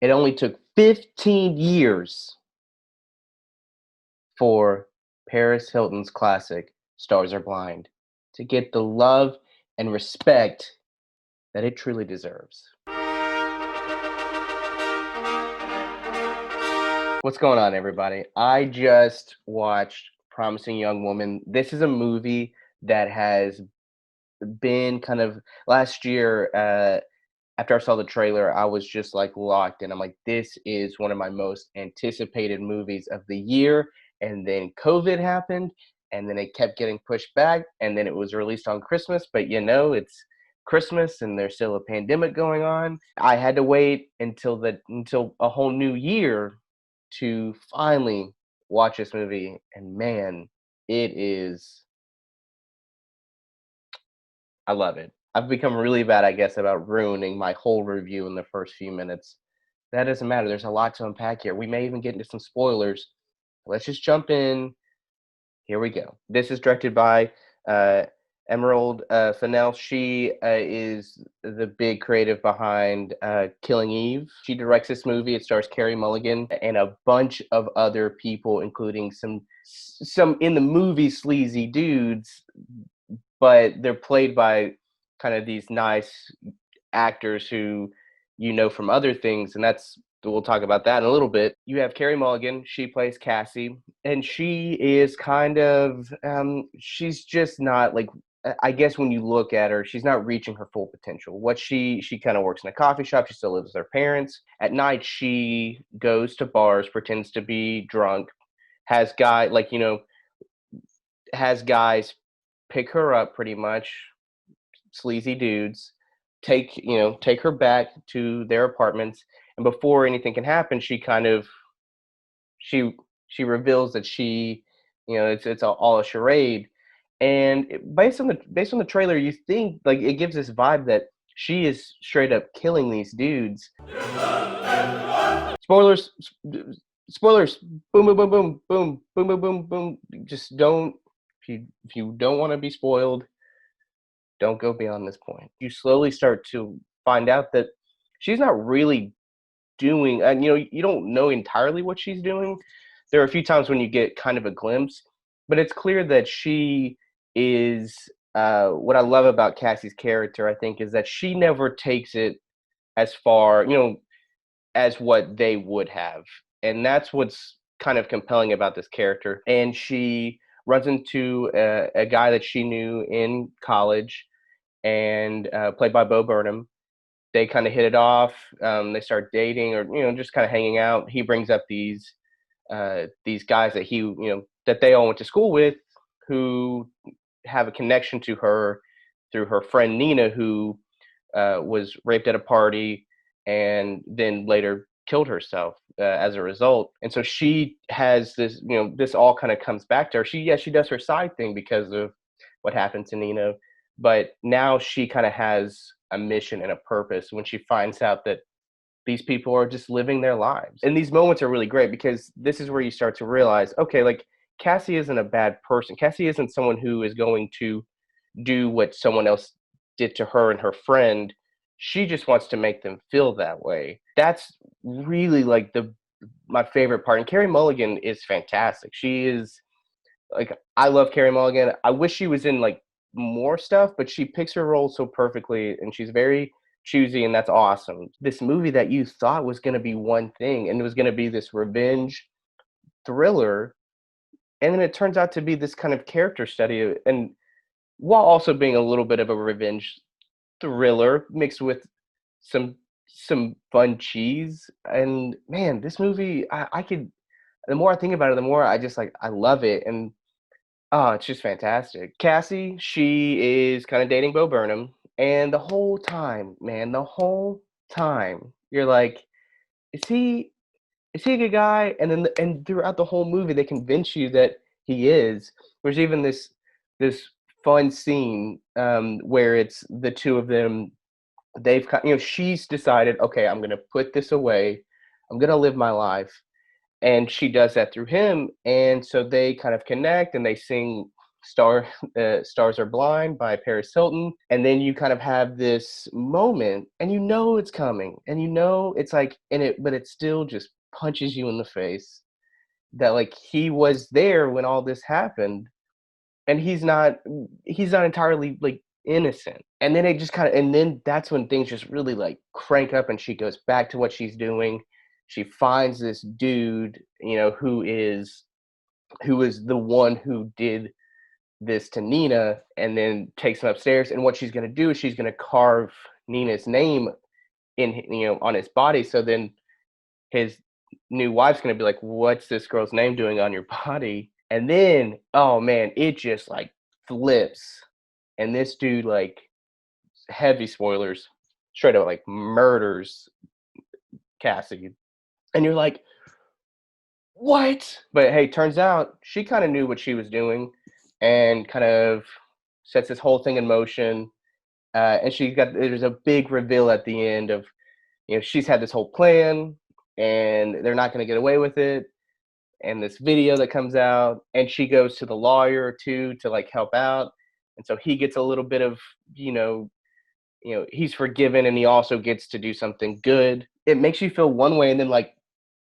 It only took 15 years for Paris Hilton's classic, Stars Are Blind, to get the love and respect that it truly deserves. What's going on, everybody? I just watched Promising Young Woman. This is a movie that has been kind of last year. After I saw the trailer, I was just like locked in. I'm like, this is one of my most anticipated movies of the year. And then COVID happened, and then it kept getting pushed back, and then it was released on Christmas. But it's Christmas, and there's still a pandemic going on. I had to wait until a whole new year to finally watch this movie, and man, it is I love it. I've become really bad, I guess, about ruining my whole review in the first few minutes. That doesn't matter. There's a lot to unpack here. We may even get into some spoilers. Let's just jump in. Here we go. This is directed by uh, Emerald Fennell. She is the big creative behind Killing Eve. She directs this movie. It stars Carey Mulligan and a bunch of other people, including some in the movie sleazy dudes, but they're played by kind of these nice actors who from other things, and we'll talk about that in a little bit. You have Carey Mulligan, she plays Cassie, and she is kind of she's just not like, I guess when you look at her, she's not reaching her full potential. What she kind of works in a coffee shop, she still lives with her parents. At night she goes to bars, pretends to be drunk, has has guys pick her up pretty much, sleazy dudes, take her back to their apartments, and before anything can happen, she she reveals that it's all a charade. And based on the trailer, you think like it gives this vibe that she is straight up killing these dudes. Spoilers, spoilers. Boom, boom, boom, boom, boom, boom, boom, boom, boom. Just don't. If you don't want to be spoiled, don't go beyond this point. You slowly start to find out that she's not really doing, and you don't know entirely what she's doing. There are a few times when you get kind of a glimpse, but it's clear that she is. What I love about Cassie's character, I think, is that she never takes it as far, as what they would have. And that's what's kind of compelling about this character. And she runs into a guy that she knew in college, and played by Bo Burnham. They kind of hit it off. They start dating, or just kind of hanging out. He brings up these guys that that they all went to school with, who have a connection to her through her friend Nina, who was raped at a party and then later killed herself as a result. And so she has this, this all kind of comes back to her. She does her side thing because of what happened to Nina, but now she kind of has a mission and a purpose when she finds out that these people are just living their lives. And these moments are really great because this is where you start to realize, okay, like Cassie isn't a bad person. Cassie isn't someone who is going to do what someone else did to her and her friend. She just wants to make them feel that way. That's really like my favorite part. And Carey Mulligan is fantastic. She is like, I love Carey Mulligan. I wish she was in like more stuff, but she picks her role so perfectly, and she's very choosy, and that's awesome. This movie that you thought was going to be one thing, and it was going to be this revenge thriller, and then it turns out to be this kind of character study, and while also being a little bit of a revenge thriller mixed with some some fun cheese. And man, this movie, I could, the more I think about it, the more I just like, I love it. And oh, it's just fantastic. Cassie, she is kind of dating Bo Burnham, and the whole time, man, the whole time, you're like, is he is he a good guy? And throughout the whole movie, they convince you that he is. There's even this fun scene where it's the two of them. She's decided, okay, I'm gonna put this away. I'm gonna live my life, and she does that through him. And so they kind of connect, and they sing Star Stars Are Blind by Paris Hilton, and then you kind of have this moment, and you know it's coming, and you know it's like, and it, but it still just punches you in the face that like he was there when all this happened, and he's not entirely like innocent. And then it just kind of, and then that's when things just really like crank up, and she goes back to what she's doing. She finds this dude, you know, who is the one who did this to Nina, and then takes him upstairs. And what she's going to do is she's going to carve Nina's name in, you know, on his body. So then his new wife's going to be like, "What's this girl's name doing on your body?" And then, oh man, it just like flips, and this dude like, heavy spoilers, straight up like murders Cassidy, and you're like, "What?" But hey, turns out she kind of knew what she was doing, and kind of sets this whole thing in motion. And she got there's a big reveal at the end of, you know, she's had this whole plan, and they're not going to get away with it. And this video that comes out, and she goes to the lawyer too to like help out, and so he gets a little bit of, he's forgiven, and he also gets to do something good. It makes you feel one way, and then like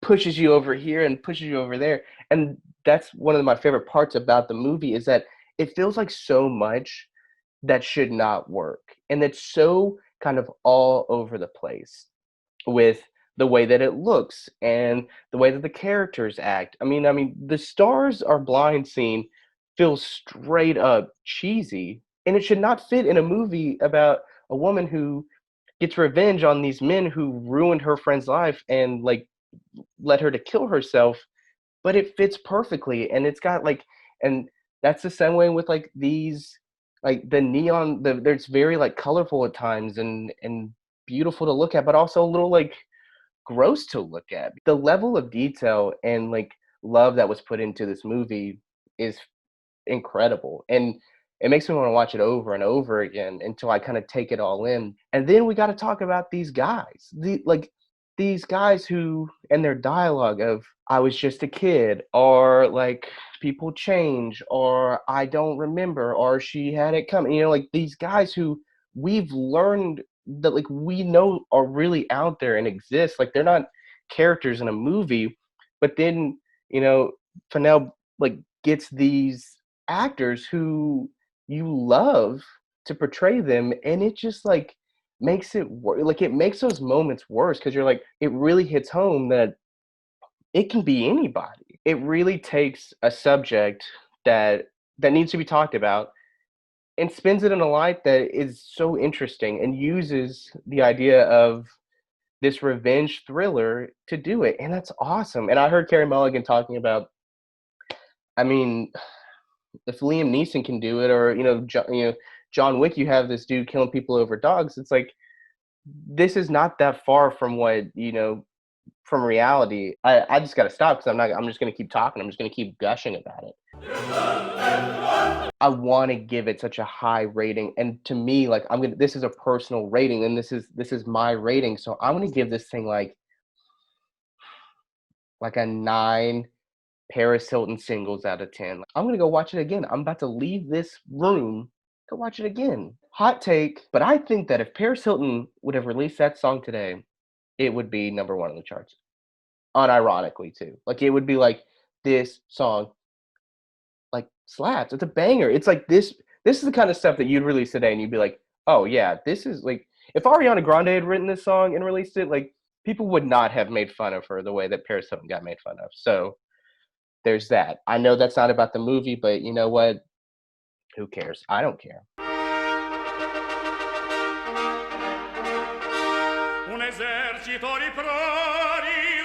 pushes you over here and pushes you over there. And that's one of my favorite parts about the movie, is that it feels like so much that should not work, and it's so kind of all over the place with the way that it looks and the way that the characters act. I mean, the Stars Are Blind scene feels straight up cheesy, and it should not fit in a movie about a woman who gets revenge on these men who ruined her friend's life and like led her to kill herself. But it fits perfectly, and it's got like, and that's the same way with like these, like the neon, there's very like colorful at times, and beautiful to look at, but also a little like gross to look at. The level of detail and like love that was put into this movie is incredible, and it makes me want to watch it over and over again until I kind of take it all in. And then we got to talk about these guys, these guys who, and their dialogue of "I was just a kid," or like "people change," or "I don't remember," or "she had it coming." You know, like these guys who we've learned that like we know are really out there and exist. Like they're not characters in a movie, but then, you know, Fennell like gets these actors who you love to portray them, and it just like makes it like it makes those moments worse, because you're like, it really hits home that it can be anybody. It really takes a subject that needs to be talked about, and spins it in a light that is so interesting, and uses the idea of this revenge thriller to do it, and that's awesome. And I heard Carey Mulligan talking about, I mean, if Liam Neeson can do it, or John Wick, you have this dude killing people over dogs. It's like, this is not that far from what, from reality. I just got to stop, because I'm just going to keep talking. I'm just going to keep gushing about it. I want to give it such a high rating, and to me, like, this is a personal rating, and this is my rating. So I'm going to give this thing like a 9 Paris Hilton singles out of 10. I'm gonna go watch it again. I'm about to leave this room, go watch it again. Hot take, but I think that if Paris Hilton would have released that song today, it would be number one on the charts. Unironically too. Like, it would be like, this song like slaps. It's a banger. It's like this is the kind of stuff that you'd release today, and you'd be like, oh yeah, this is like, if Ariana Grande had written this song and released it, like, people would not have made fun of her the way that Paris Hilton got made fun of. So there's that. I know that's not about the movie, but you know what? Who cares? I don't care. Un esercito di prodi